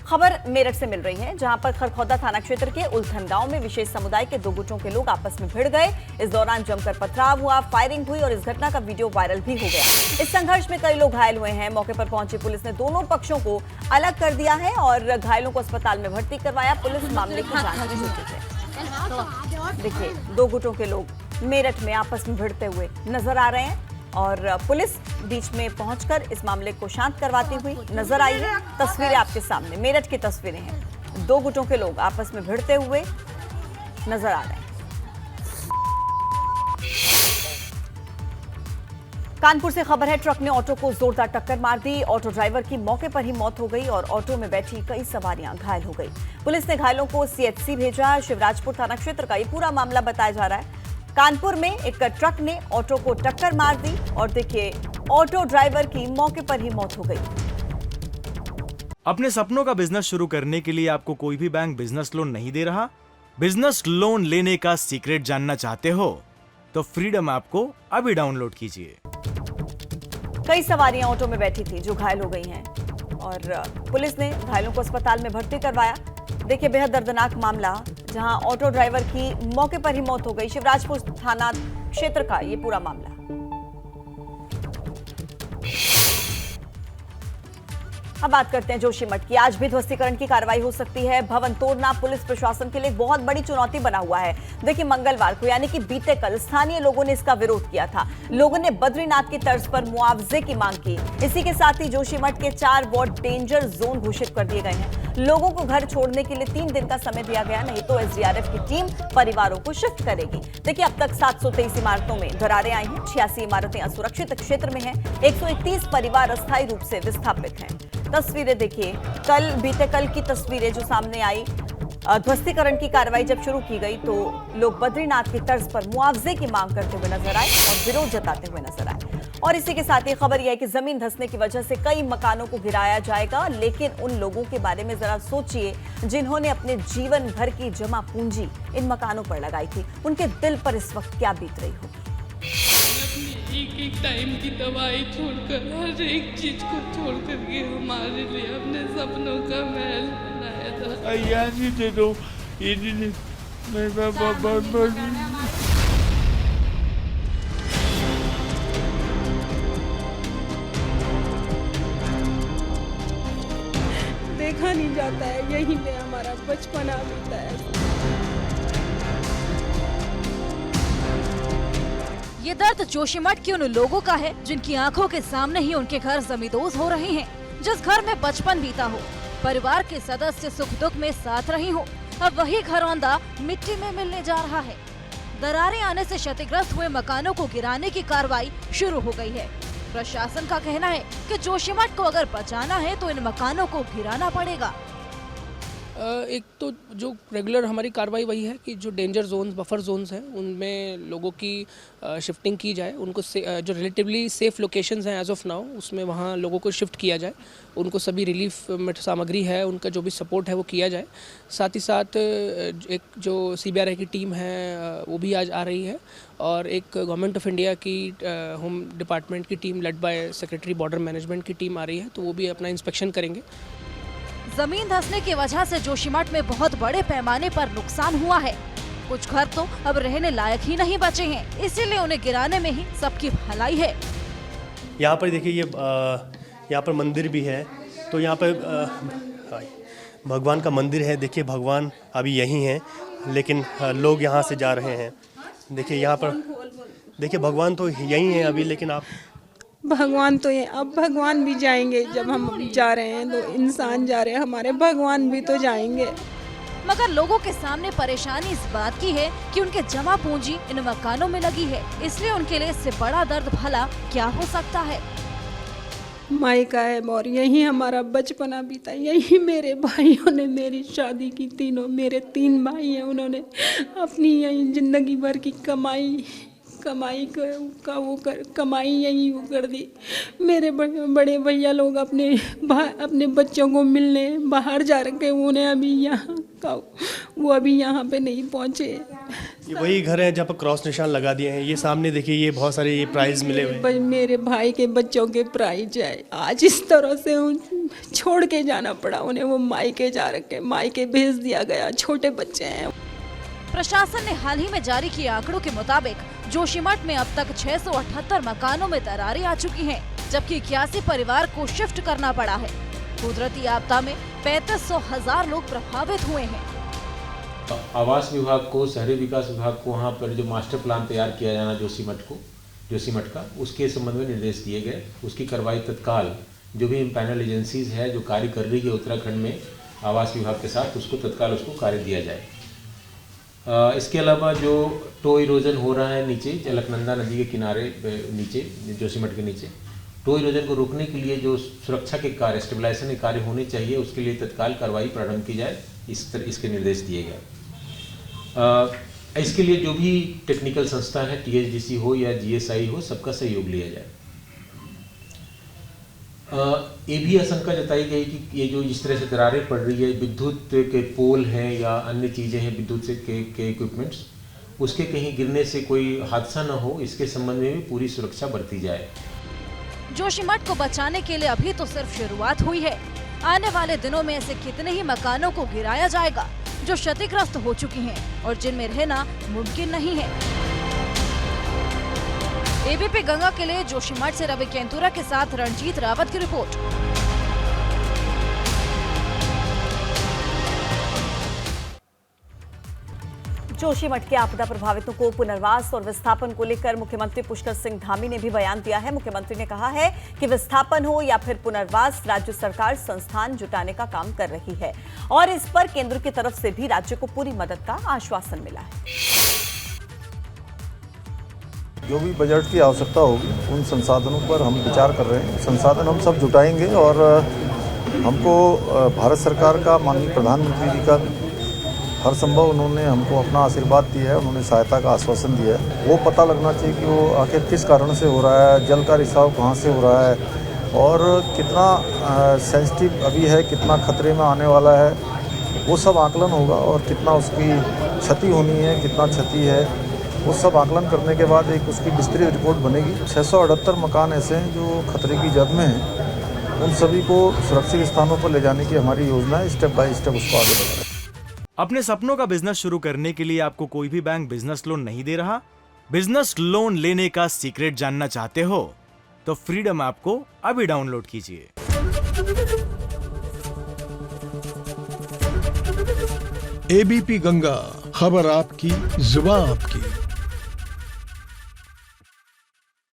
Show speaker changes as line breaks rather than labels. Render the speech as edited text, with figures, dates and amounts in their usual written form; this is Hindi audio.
खबर मेरठ से मिल रही है, जहां पर खरखौदा थाना क्षेत्र के उलथन गांव में विशेष समुदाय के दो गुटों के लोग आपस में भिड़ गए। इस दौरान जमकर पथराव हुआ, फायरिंग हुई और इस घटना का वीडियो वायरल भी हो गया। इस संघर्ष में कई लोग घायल हुए हैं। मौके पर पहुंची पुलिस ने दोनों पक्षों को अलग कर दिया है और घायलों को अस्पताल में भर्ती करवाया। पुलिस मामले की जांच में जुटी है। देखिए, दो गुटों के लोग मेरठ में आपस में भिड़ते हुए नजर आ रहे हैं और पुलिस बीच में पहुंचकर इस मामले को शांत करवाती हुई नजर आई है। तस्वीरें आपके सामने, मेरठ की तस्वीरें हैं। दो गुटों के लोग आपस में भिड़ते हुए नजर आ रहे हैं। कानपुर से खबर है, ट्रक ने ऑटो को जोरदार टक्कर मार दी। ऑटो ड्राइवर की मौके पर ही मौत हो गई और ऑटो में बैठी कई सवारियां घायल हो गई। पुलिस ने घायलों को सीएचसी भेजा। शिवराजपुर थाना क्षेत्र का ये पूरा मामला बताया जा रहा है। कानपुर में एक ट्रक ने ऑटो को टक्कर मार दी और देखिए, ऑटो ड्राइवर की मौके पर ही मौत हो गई।
अपने सपनों का बिजनेस शुरू करने के लिए आपको कोई भी बैंक बिजनेस लोन नहीं दे रहा? बिजनेस लोन लेने का सीक्रेट जानना चाहते हो तो फ्रीडम ऐप को अभी डाउनलोड कीजिए।
कई सवारियां ऑटो में बैठी थी जो घायल हो गई हैं और पुलिस ने घायलों को अस्पताल में भर्ती करवाया। देखिए, बेहद दर्दनाक मामला, जहां ऑटो ड्राइवर की मौके पर ही मौत हो गई। शिवराजपुर थाना क्षेत्र का ये पूरा मामला। अब बात करते हैं जोशीमठ की। आज भी ध्वस्तीकरण की कार्रवाई हो सकती है। भवन तोड़ना पुलिस प्रशासन के लिए बहुत बड़ी चुनौती बना हुआ है। देखिए, मंगलवार को यानी कि बीते कल स्थानीय लोगों ने इसका विरोध किया था। लोगों ने बद्रीनाथ की तर्ज पर मुआवजे की मांग की। इसी के साथ ही जोशीमठ के 4 वार्ड डेंजर जोन घोषित कर दिए गए हैं। लोगों को घर छोड़ने के लिए 3 दिन का समय दिया गया, नहीं तो एसडीआरएफ की टीम परिवारों को शिफ्ट करेगी। देखिए, अब तक 723 इमारतों में दरारें आई हैं। 86 इमारतें असुरक्षित क्षेत्र में हैं। 131 परिवार अस्थायी रूप से विस्थापित हैं। तस्वीरें देखिए, बीते कल की तस्वीरें जो सामने आई। ध्वस्तीकरण की कार्रवाई जब शुरू की गई तो लोग बद्रीनाथ की तर्ज पर मुआवजे की मांग करते हुए नजर आए और विरोध जताते हुए नजर आए। और इसी के साथ ही खबर यह है कि जमीन धंसने की वजह से कई मकानों को गिराया जाएगा, लेकिन उन लोगों के बारे में जरा सोचिए जिन्होंने अपने जीवन भर की जमा पूंजी इन मकानों पर लगाई थी। उनके दिल पर इस वक्त क्या बीत रही होगी।
एक टाइम की दवाई छोड़कर, हर एक चीज को छोड़ करके हमारे लिए अपने सपनों का महल बनाया था।
नहीं दे दो, ये नहीं, मैं
देखा नहीं जाता है, यहीं पे हमारा बचपना बीता है।
ये दर्द जोशीमठ के उन लोगों का है जिनकी आंखों के सामने ही उनके घर जमींदोज हो रहे हैं। जिस घर में बचपन बीता हो, परिवार के सदस्य सुख दुख में साथ रही हो, अब वही घरौंदा मिट्टी में मिलने जा रहा है। दरारें आने से क्षतिग्रस्त हुए मकानों को गिराने की कार्रवाई शुरू हो गई है। प्रशासन का कहना है कि जोशीमठ को अगर बचाना है तो इन मकानों को गिराना पड़ेगा।
एक तो जो रेगुलर हमारी कार्रवाई वही है कि जो डेंजर जोन्स, बफर जोन्स हैं, उनमें लोगों की शिफ्टिंग की जाए। उनको जो रिलेटिवली सेफ लोकेशंस हैं एज ऑफ नाउ, उसमें वहाँ लोगों को शिफ्ट किया जाए। उनको सभी रिलीफ सामग्री है, उनका जो भी सपोर्ट है वो किया जाए। साथ ही साथ एक जो CBRI की टीम है वो भी आज आ रही है और एक गवर्नमेंट ऑफ इंडिया की होम डिपार्टमेंट की team led by secretary border management की टीम आ रही है, तो वो भी अपना इंस्पेक्शन करेंगे।
जमीन धंसने की वजह से जोशीमठ में बहुत बड़े पैमाने पर नुकसान हुआ है। कुछ घर तो अब रहने लायक ही नहीं बचे हैं, इसीलिए उन्हें गिराने में ही सबकी भलाई है।
यहाँ पर देखिए, ये यहाँ पर मंदिर भी है, तो यहाँ पर भगवान का मंदिर है। देखिए, भगवान अभी यहीं हैं, लेकिन लोग यहाँ से जा रहे हैं। देखिए, यहाँ पर देखिए, भगवान तो यहीं हैं अभी, लेकिन आप
भगवान तो ये, अब भगवान भी जाएंगे। जब हम जा रहे हैं तो इंसान जा रहे हैं, हमारे भगवान भी तो जाएंगे।
मगर लोगों के सामने परेशानी इस बात की है कि उनके जमा पूंजी इन मकानों में लगी है, इसलिए उनके लिए इससे बड़ा दर्द भला क्या हो सकता है।
मायका है और यही हमारा बचपना बीता। यही मेरे भाइयों ने मेरी शादी की। तीनों मेरे 3 भाई हैं, उन्होंने अपनी यही जिंदगी भर की कमाई कमाई यही वो कर दी। मेरे बड़े भैया लोग अपने बच्चों को मिलने बाहर जा रखे, उन्हें अभी यहाँ का वो अभी यहाँ पे नहीं पहुँचे।
ये वही घर है जहाँ पर क्रॉस निशान लगा दिए हैं। ये सामने देखिए, ये बहुत सारे ये प्राइज मिले हुए हैं।
मेरे भाई के बच्चों के प्राइज है, आज इस तरह से छोड़ के जाना पड़ा उन्हें। वो मायके जा रखे, मायके भेज दिया गया, छोटे बच्चे हैं।
प्रशासन ने हाल ही में जारी किए आंकड़ों के मुताबिक जोशीमठ में अब तक 678 मकानों में दरारें आ चुकी हैं, जबकि 81 परिवार को शिफ्ट करना पड़ा है। कुदरती आपदा में 3500 लोग प्रभावित हुए हैं।
आवास विभाग को, शहरी विकास विभाग को वहाँ पर जो मास्टर प्लान तैयार किया जाना जोशीमठ का, उसके संबंध में निर्देश दिए गए। उसकी कार्रवाई तत्काल जो भी पैनल एजेंसीज है जो कार्य कर रही है उत्तराखंड में आवास विभाग के साथ, उसको तत्काल उसको कार्य दिया जाए। इसके अलावा जो टो इरोजन हो रहा है नीचे अलकनंदा नदी के किनारे नीचे, जोशीमठ के नीचे, टो इरोजन को रोकने के लिए जो सुरक्षा के कार्य, स्टेबलाइजेशन के कार्य होने चाहिए, उसके लिए तत्काल कार्रवाई प्रारंभ की जाए, इसके निर्देश दिए गए। इसके लिए जो भी टेक्निकल संस्था है, THDC हो या GSI हो, सबका सहयोग लिया जाए। ये भी आशंका जताई गई कि ये जो इस तरह से दरारें पड़ रही है, विद्युत के पोल हैं या अन्य चीज़ें हैं विद्युत से के इक्विपमेंट्स, उसके कहीं गिरने से कोई हादसा न हो, इसके संबंध में भी पूरी सुरक्षा बरती जाए।
जोशीमठ को बचाने के लिए अभी तो सिर्फ शुरुआत हुई है। आने वाले दिनों में ऐसे कितने ही मकानों को गिराया जाएगा जो क्षतिग्रस्त हो चुकी हैं और जिनमें रहना मुमकिन नहीं है। ABP गंगा के लिए जोशीमठ से रवि केंतुरा के साथ रणजीत रावत की रिपोर्ट।
जोशीमठ के आपदा प्रभावितों को पुनर्वास और विस्थापन को लेकर मुख्यमंत्री पुष्कर सिंह धामी ने भी बयान दिया है। मुख्यमंत्री ने कहा है कि विस्थापन हो या फिर पुनर्वास, राज्य सरकार संस्थान जुटाने का काम कर रही है और इस पर केंद्र की तरफ से भी राज्य को पूरी मदद का आश्वासन मिला है।
जो भी बजट की आवश्यकता होगी उन संसाधनों पर हम विचार कर रहे हैं। संसाधन हम सब जुटाएंगे और हमको भारत सरकार का, माननीय प्रधानमंत्री जी का हर संभव उन्होंने हमको अपना आशीर्वाद दिया है, उन्होंने सहायता का आश्वासन दिया है। वो पता लगना चाहिए कि वो आखिर किस कारण से हो रहा है, जल का रिसाव कहाँ से हो रहा है और कितना सेंसिटिव अभी है, कितना खतरे में आने वाला है, वो सब आकलन होगा और कितना उसकी क्षति होनी है, कितना क्षति है, वो सब आकलन करने के बाद एक उसकी विस्तृत रिपोर्ट बनेगी। 678 मकान ऐसे हैं जो खतरे की जद में हैं, उन सभी को सुरक्षित स्थानों पर ले जाने की हमारी योजना है। स्टेप बाय स्टेप उसको आगे बढ़ा रहे हैं।
अपने सपनों का बिजनेस शुरू करने के लिए आपको कोई भी बैंक बिजनेस लोन नहीं दे रहा? बिजनेस लोन लेने का सीक्रेट जानना चाहते हो तो फ्रीडम ऐप को अभी डाउनलोड कीजिए।
ABP गंगा, खबर आपकी, जुबान आपकी।